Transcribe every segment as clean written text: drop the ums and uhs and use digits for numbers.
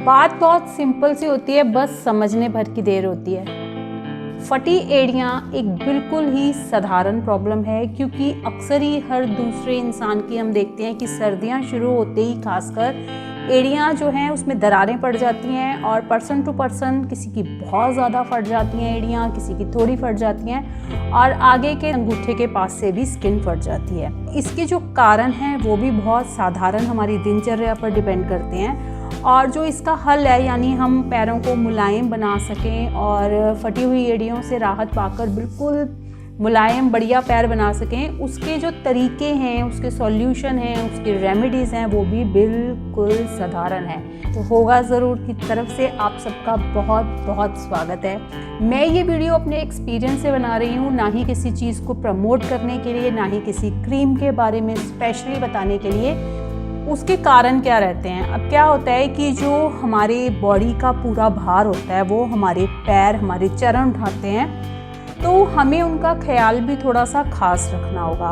बात बहुत सिंपल सी होती है, बस समझने भर की देर होती है। फटी एड़ियाँ एक बिल्कुल ही साधारण प्रॉब्लम है, क्योंकि अक्सर ही हर दूसरे इंसान की हम देखते हैं कि सर्दियाँ शुरू होते ही खासकर एड़ियाँ जो हैं उसमें दरारें पड़ जाती हैं, और पर्सन टू पर्सन किसी की बहुत ज़्यादा फट जाती हैं एड़ियाँ, किसी की थोड़ी फट जाती हैं, और आगे के अंगूठे के पास से भी स्किन फट जाती है। इसके जो कारण हैं वो भी बहुत साधारण हमारी दिनचर्या पर डिपेंड करते हैं, और जो इसका हल है, यानी हम पैरों को मुलायम बना सकें और फटी हुई एड़ियों से राहत पाकर बिल्कुल मुलायम बढ़िया पैर बना सकें, उसके जो तरीके हैं, उसके सॉल्यूशन हैं, उसके रेमेडीज़ हैं, वो भी बिल्कुल साधारण है। तो होगा ज़रूर की तरफ से आप सबका बहुत बहुत स्वागत है। मैं ये वीडियो अपने एक्सपीरियंस से बना रही हूँ, ना ही किसी चीज़ को प्रमोट करने के लिए, ना ही किसी क्रीम के बारे में स्पेशली बताने के लिए। उसके कारण क्या रहते हैं? अब क्या होता है कि जो हमारे बॉडी का पूरा भार होता है वो हमारे पैर, हमारे चरण उठाते हैं, तो हमें उनका ख्याल भी थोड़ा सा खास रखना होगा।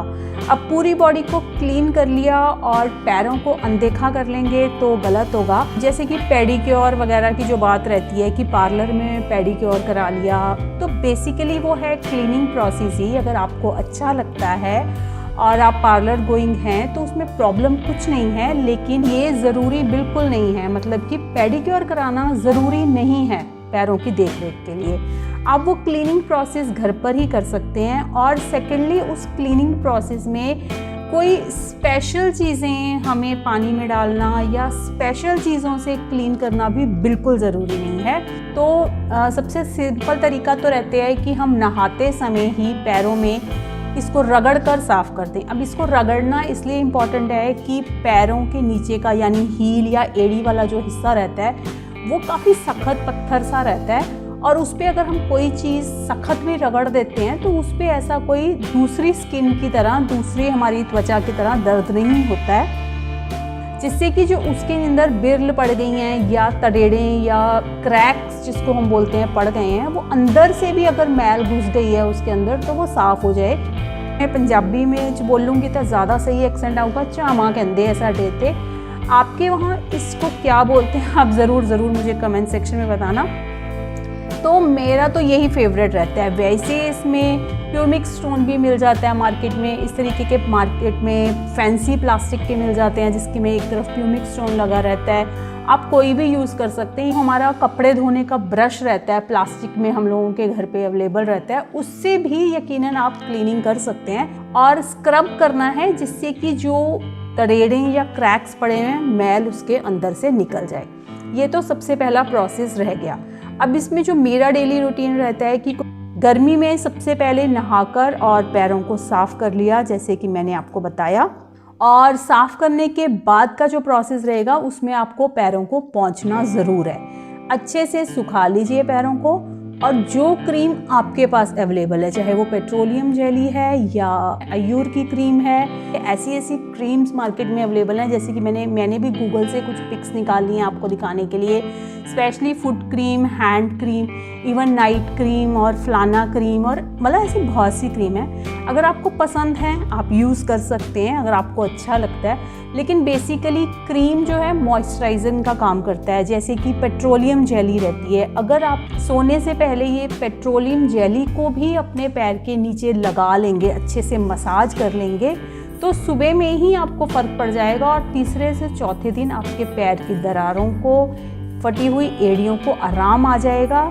अब पूरी बॉडी को क्लीन कर लिया और पैरों को अनदेखा कर लेंगे तो गलत होगा। जैसे कि पेडिक्योर वगैरह की जो बात रहती है कि पार्लर में पेडिक्योर करा लिया, तो बेसिकली वो है क्लीनिंग प्रोसेस ही। अगर आपको अच्छा लगता है और आप पार्लर गोइंग हैं तो उसमें प्रॉब्लम कुछ नहीं है, लेकिन ये ज़रूरी बिल्कुल नहीं है। मतलब कि पेडिक्योर कराना ज़रूरी नहीं है पैरों की देखरेख के लिए। आप वो क्लीनिंग प्रोसेस घर पर ही कर सकते हैं, और सेकेंडली उस क्लीनिंग प्रोसेस में कोई स्पेशल चीज़ें हमें पानी में डालना या स्पेशल चीज़ों से क्लीन करना भी बिल्कुल ज़रूरी नहीं है। तो सबसे सिंपल तरीका तो रहता है कि हम नहाते समय ही पैरों में इसको रगड़ कर साफ़ कर दें। अब इसको रगड़ना इसलिए इम्पॉर्टेंट है कि पैरों के नीचे का यानी हील या एड़ी वाला जो हिस्सा रहता है वो काफ़ी सख्त पत्थर सा रहता है, और उस पर अगर हम कोई चीज़ सख्त भी रगड़ देते हैं तो उस पर ऐसा कोई दूसरी स्किन की तरह, दूसरी हमारी त्वचा की तरह दर्द नहीं होता है, जिससे कि जो उसके अंदर बिर्ल पड़ गई हैं या तड़ेड़ें या क्रैक्स जिसको हम बोलते हैं पड़ गए हैं, वो अंदर से भी अगर मैल घुस गई है उसके अंदर तो वो साफ़ हो जाए। मैं पंजाबी में बोलूँगी तो ज़्यादा सही एक्सेंट आऊगा, झामा कहते हैं साडे ते। आपके वहाँ इसको क्या बोलते हैं आप ज़रूर मुझे कमेंट सेक्शन में बताना। तो मेरा तो यही फेवरेट रहता है। वैसे इसमें प्यूमिक्स स्टोन भी मिल जाता है मार्केट में, इस तरीके के मार्केट में फैंसी प्लास्टिक के मिल जाते हैं जिसकी में एक तरफ प्यूमिक्स स्टोन लगा रहता है। आप कोई भी यूज़ कर सकते हैं। हमारा कपड़े धोने का ब्रश रहता है, प्लास्टिक में हम लोगों के घर पे अवेलेबल रहता है, उससे भी यकीनन आप क्लीनिंग कर सकते हैं। और स्क्रब करना है जिससे कि जो तड़ेड़ें या क्रैक्स पड़े हैं मैल उसके अंदर से निकल जाए। ये तो सबसे पहला प्रोसेस रह गया। अब इसमें जो मेरा डेली रूटीन रहता है कि गर्मी में सबसे पहले नहाकर और पैरों को साफ़ कर लिया, जैसे कि मैंने आपको बताया, और साफ़ करने के बाद का जो प्रोसेस रहेगा उसमें आपको पैरों को पोंछना ज़रूर है। अच्छे से सुखा लीजिए पैरों को, और जो क्रीम आपके पास अवेलेबल है, चाहे वो पेट्रोलियम जेली है या आयूर की क्रीम है, ऐसी क्रीम्स मार्केट में अवेलेबल हैं। जैसे कि मैंने भी गूगल से कुछ पिक्स निकाली हैं आपको दिखाने के लिए, specially foot cream, hand cream, even night cream और फलाना क्रीम, और मतलब ऐसी बहुत सी क्रीम है। अगर आपको पसंद है आप यूज़ कर सकते हैं, अगर आपको अच्छा लगता है। लेकिन बेसिकली क्रीम जो है मॉइस्चराइजर का काम करता है, जैसे कि पेट्रोलियम जेली रहती है। अगर आप सोने से पहले ये पेट्रोलियम जेली को भी अपने पैर के नीचे लगा लेंगे, अच्छे से मसाज कर लेंगे, तो सुबह में ही आपको फ़र्क पड़ जाएगा, और तीसरे से चौथे दिन आपके पैर की दरारों को, फटी हुई एड़ियों को आराम आ जाएगा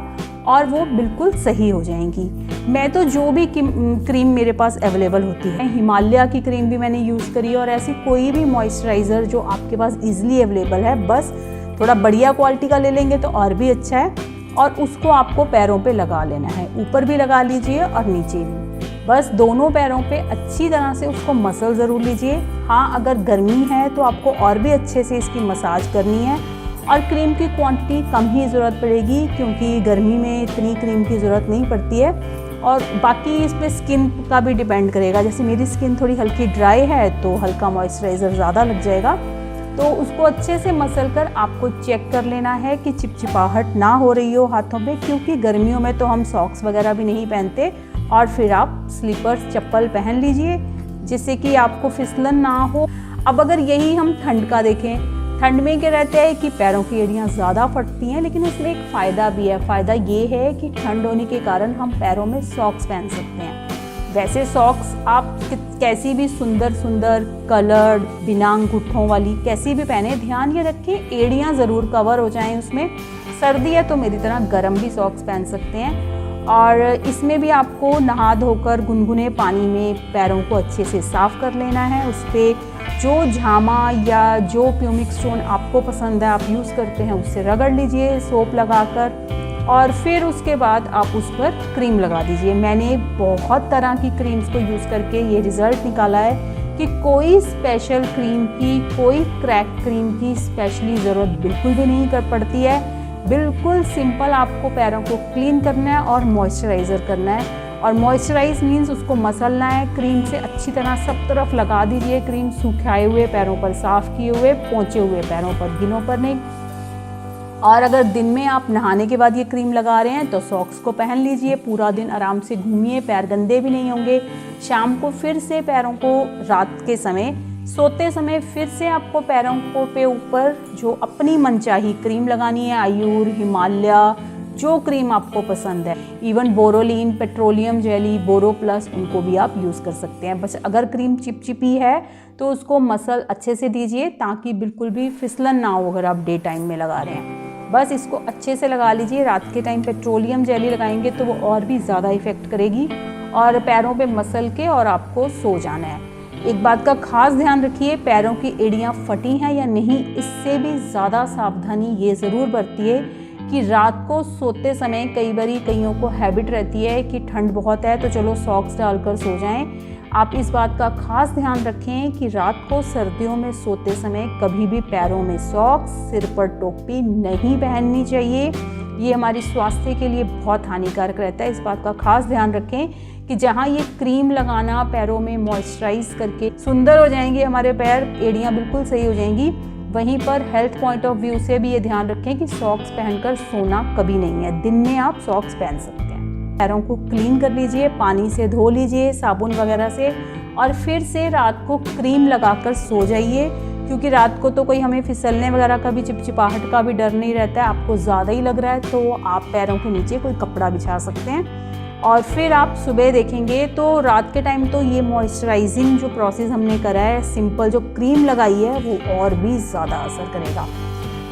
और वो बिल्कुल सही हो जाएंगी। मैं तो जो भी क्रीम मेरे पास अवेलेबल होती है, हिमालय की क्रीम भी मैंने यूज़ करी, और ऐसी कोई भी मॉइस्चराइज़र जो आपके पास इजीली अवेलेबल है, बस थोड़ा बढ़िया क्वालिटी का ले लेंगे तो और भी अच्छा है, और उसको आपको पैरों पे लगा लेना है। ऊपर भी लगा लीजिए और नीचे भी, बस दोनों पैरों पे अच्छी तरह से उसको मसल ज़रूर लीजिए। हाँ, अगर गर्मी है तो आपको और भी अच्छे से इसकी मसाज करनी है, और क्रीम की क्वांटिटी कम ही ज़रूरत पड़ेगी, क्योंकि गर्मी में इतनी क्रीम की ज़रूरत नहीं पड़ती है। और बाकी इस पर स्किन का भी डिपेंड करेगा। जैसे मेरी स्किन थोड़ी हल्की ड्राई है तो हल्का मॉइस्चराइज़र ज़्यादा लग जाएगा। तो उसको अच्छे से मसल कर आपको चेक कर लेना है कि चिपचिपाहट ना हो रही हो हाथों पे, क्योंकि गर्मियों में तो हम सॉक्स वगैरह भी नहीं पहनते। और फिर आप स्लीपर्स, चप्पल पहन लीजिए जिससे कि आपको फिसलन ना हो। अब अगर यही हम ठंड का देखें, ठंड में क्या रहता है कि पैरों की एड़ियाँ ज़्यादा फटती हैं, लेकिन उसमें एक फ़ायदा भी है। फ़ायदा ये है कि ठंड होने के कारण हम पैरों में सॉक्स पहन सकते हैं। वैसे सॉक्स आप कैसी भी सुंदर सुंदर कलर्ड, बिना अंगूठों वाली कैसी भी पहने, ध्यान ये रखें एड़ियाँ ज़रूर कवर हो जाएं उसमें। सर्दी है तो मेरी तरह गर्म भी सॉक्स पहन सकते हैं। और इसमें भी आपको नहा धोकर गुनगुने पानी में पैरों को अच्छे से साफ़ कर लेना है। उस पर जो झामा या जो प्यूमिक स्टोन आपको पसंद है आप यूज़ करते हैं उससे रगड़ लीजिए सोप लगाकर, और फिर उसके बाद आप उस पर क्रीम लगा दीजिए। मैंने बहुत तरह की क्रीम्स को यूज़ करके ये रिज़ल्ट निकाला है कि कोई स्पेशल क्रीम की, कोई क्रैक क्रीम की स्पेशली ज़रूरत बिल्कुल भी नहीं कर पड़ती है। बिल्कुल सिंपल आपको पैरों को क्लीन करना है और मॉइस्चराइज़र करना है। और मॉइस्चराइज मीन्स उसको मसलना है, क्रीम से अच्छी तरह सब तरफ लगा दीजिए क्रीम, सुखाए हुए पैरों पर, साफ़ किए हुए पोंछे हुए पैरों पर, गिनों पर नहीं। और अगर दिन में आप नहाने के बाद ये क्रीम लगा रहे हैं तो सॉक्स को पहन लीजिए, पूरा दिन आराम से घूमिए, पैर गंदे भी नहीं होंगे। शाम को फिर से पैरों को, रात के समय सोते समय फिर से आपको पैरों को पे ऊपर जो अपनी मनचाही क्रीम लगानी है, आयूर, हिमालय, जो क्रीम आपको पसंद है, इवन बोरोलिन, पेट्रोलियम जेली, बोरो प्लस, उनको भी आप यूज़ कर सकते हैं। बस अगर क्रीम चिपचिपी है तो उसको मसल अच्छे से दीजिए ताकि बिल्कुल भी फिसलन ना हो अगर आप डे टाइम में लगा रहे हैं। बस इसको अच्छे से लगा लीजिए। रात के टाइम पेट्रोलियम जेली लगाएंगे तो वो और भी ज़्यादा इफ़ेक्ट करेगी, और पैरों पे मसल के और आपको सो जाना है। एक बात का खास ध्यान रखिए, पैरों की एड़ियाँ फटी हैं या नहीं, इससे भी ज़्यादा सावधानी ये ज़रूर बरतिए कि रात को सोते समय कई बारी कईयों को हैबिट रहती है कि ठंड बहुत है तो चलो सॉक्स डालकर सो जाएं। आप इस बात का खास ध्यान रखें कि रात को सर्दियों में सोते समय कभी भी पैरों में सॉक्स, सिर पर टोपी नहीं पहननी चाहिए। ये हमारी स्वास्थ्य के लिए बहुत हानिकारक रहता है। इस बात का खास ध्यान रखें कि जहाँ ये क्रीम लगाना पैरों में मॉइस्चराइज करके सुंदर हो जाएंगे हमारे पैर, एड़ियाँ बिल्कुल सही हो जाएंगी, वहीं पर हेल्थ पॉइंट ऑफ व्यू से भी ये ध्यान रखें कि सॉक्स पहनकर सोना कभी नहीं है। दिन में आप सॉक्स पहन सकते हैं। पैरों को क्लीन कर लीजिए, पानी से धो लीजिए साबुन वगैरह से, और फिर से रात को क्रीम लगाकर सो जाइए, क्योंकि रात को तो कोई हमें फिसलने वगैरह का भी, चिपचिपाहट का भी डर नहीं रहता है। आपको ज़्यादा ही लग रहा है तो आप पैरों के नीचे कोई कपड़ा बिछा सकते हैं, और फिर आप सुबह देखेंगे तो रात के टाइम तो ये मॉइस्चराइजिंग जो प्रोसेस हमने करा है, सिंपल जो क्रीम लगाई है, वो और भी ज़्यादा असर करेगा।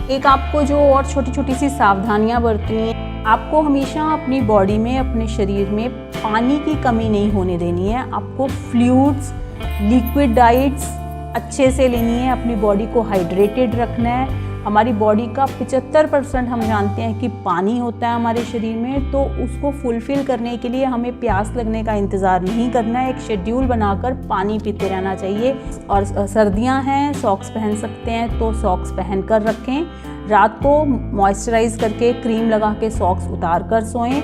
एक आपको जो और छोटी छोटी सी सावधानियां बरतनी है, आपको हमेशा अपनी बॉडी में, अपने शरीर में पानी की कमी नहीं होने देनी है। आपको फ्लूइड्स, लिक्विड डाइट्स अच्छे से लेनी है, अपनी बॉडी को हाइड्रेटेड रखना है। हमारी बॉडी का 75% हम जानते हैं कि पानी होता है हमारे शरीर में, तो उसको फुलफ़िल करने के लिए हमें प्यास लगने का इंतज़ार नहीं करना है। एक शेड्यूल बनाकर पानी पीते रहना चाहिए। और सर्दियां हैं, सॉक्स पहन सकते हैं तो सॉक्स पहन कर रखें। रात को मॉइस्चराइज करके क्रीम लगा के सॉक्स उतार कर सोएं,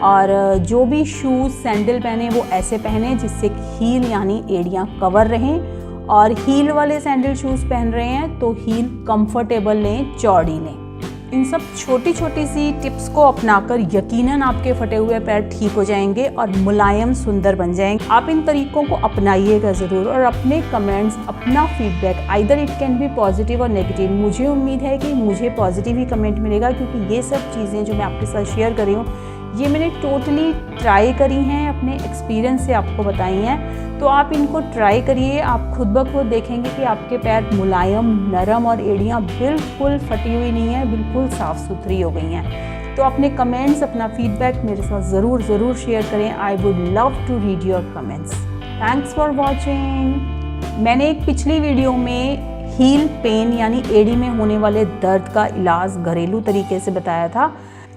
और जो भी शूज़, सैंडल पहने वो ऐसे पहने जिससे हील यानी एड़ियाँ कवर रहें। और हील वाले सैंडल शूज़ पहन रहे हैं तो हील कंफर्टेबल लें, चौड़ी लें। इन सब छोटी छोटी सी टिप्स को अपनाकर यकीनन आपके फटे हुए पैर ठीक हो जाएंगे और मुलायम, सुंदर बन जाएंगे। आप इन तरीकों को अपनाइएगा ज़रूर, और अपने कमेंट्स, अपना feedback, either it can be positive और नेगेटिव। मुझे उम्मीद है कि मुझे पॉजिटिव ही कमेंट मिलेगा, क्योंकि ये सब चीज़ें जो मैं आपके साथ शेयर कर रही हूँ ये मैंने टोटली ट्राई करी हैं, अपने एक्सपीरियंस से आपको बताई हैं। तो आप इनको ट्राई करिए, आप खुद ब खुद देखेंगे कि आपके पैर मुलायम, नरम और एड़ियाँ बिल्कुल फटी हुई नहीं है, बिल्कुल साफ़ सुथरी हो गई हैं। तो अपने कमेंट्स, अपना फीडबैक मेरे साथ ज़रूर शेयर करें। I would love to read your comments. Thanks for watching. मैंने एक पिछली वीडियो में हील पेन यानी एड़ी में होने वाले दर्द का इलाज घरेलू तरीके से बताया था।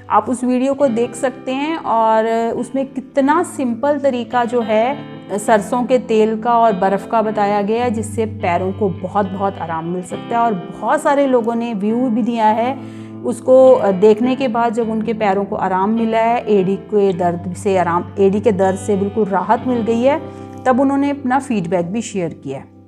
आप उस वीडियो को देख सकते हैं, और उसमें कितना सिंपल तरीका जो है सरसों के तेल का और बर्फ़ का बताया गया है, जिससे पैरों को बहुत आराम मिल सकता है। और बहुत सारे लोगों ने व्यू भी दिया है उसको देखने के बाद, जब उनके पैरों को आराम मिला है, एड़ी के दर्द से आराम, एड़ी के दर्द से बिल्कुल राहत मिल गई है, तब उन्होंने अपना फीडबैक भी शेयर किया है।